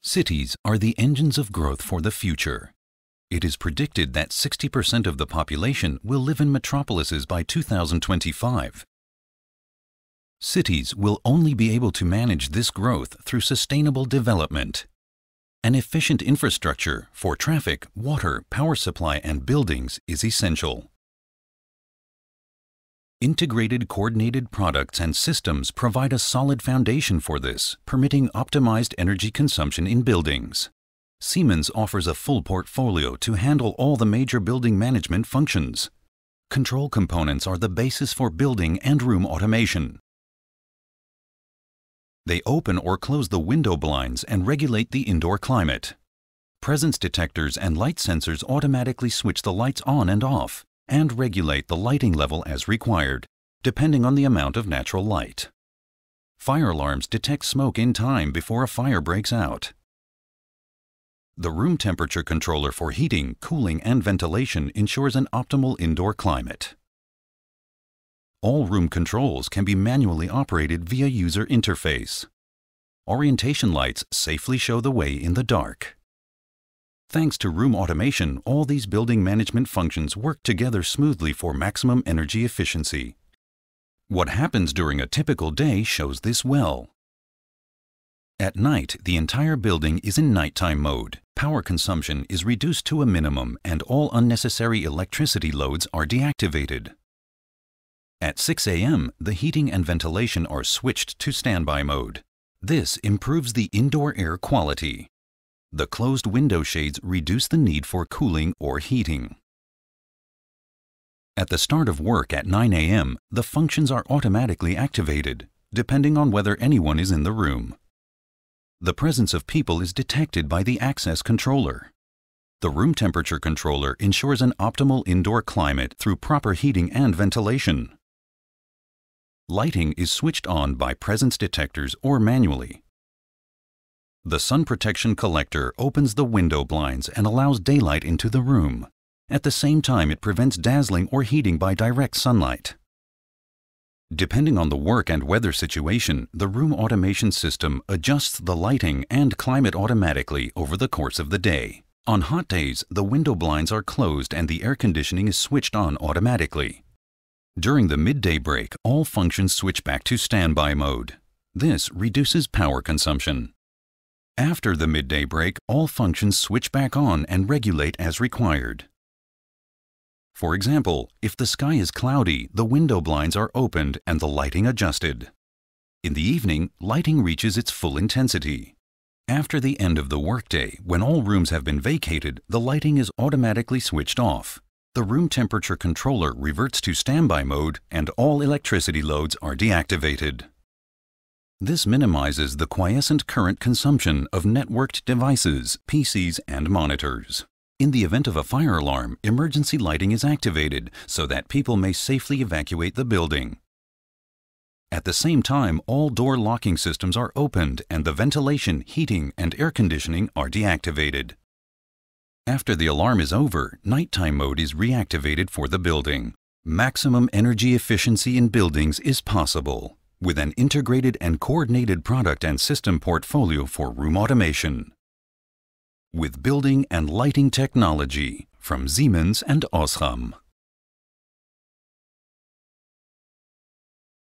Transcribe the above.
Cities are the engines of growth for the future. It is predicted that 60% of the population will live in metropolises by 2025. Cities will only be able to manage this growth through sustainable development. An efficient infrastructure for traffic, water, power supply, and buildings is essential. Integrated coordinated products and systems provide a solid foundation for this, permitting optimized energy consumption in buildings. Siemens offers a full portfolio to handle all the major building management functions. Control components are the basis for building and room automation. They open or close the window blinds and regulate the indoor climate. Presence detectors and light sensors automatically switch the lights on and off and regulate the lighting level as required, depending on the amount of natural light. Fire alarms detect smoke in time before a fire breaks out. The room temperature controller for heating, cooling, and ventilation ensures an optimal indoor climate. All room controls can be manually operated via user interface. Orientation lights safely show the way in the dark. Thanks to room automation, all these building management functions work together smoothly for maximum energy efficiency. What happens during a typical day shows this well. At night, the entire building is in nighttime mode. Power consumption is reduced to a minimum and all unnecessary electricity loads are deactivated. At 6 a.m., the heating and ventilation are switched to standby mode. This improves the indoor air quality. The closed window shades reduce the need for cooling or heating. At the start of work at 9 a.m., the functions are automatically activated, depending on whether anyone is in the room. The presence of people is detected by the access controller. The room temperature controller ensures an optimal indoor climate through proper heating and ventilation. Lighting is switched on by presence detectors or manually. The sun protection collector opens the window blinds and allows daylight into the room. At the same time, it prevents dazzling or heating by direct sunlight. Depending on the work and weather situation, the room automation system adjusts the lighting and climate automatically over the course of the day. On hot days, the window blinds are closed and the air conditioning is switched on automatically. During the midday break, all functions switch back to standby mode. This reduces power consumption. After the midday break, all functions switch back on and regulate as required. For example, if the sky is cloudy, the window blinds are opened and the lighting adjusted. In the evening, lighting reaches its full intensity. After the end of the workday, when all rooms have been vacated, the lighting is automatically switched off. The room temperature controller reverts to standby mode and all electricity loads are deactivated. This minimizes the quiescent current consumption of networked devices, PCs, and monitors. In the event of a fire alarm, emergency lighting is activated so that people may safely evacuate the building. At the same time, all door locking systems are opened and the ventilation, heating, and air conditioning are deactivated. After the alarm is over, nighttime mode is reactivated for the building. Maximum energy efficiency in buildings is possible with an integrated and coordinated product and system portfolio for room automation. With building and lighting technology from Siemens and Osram.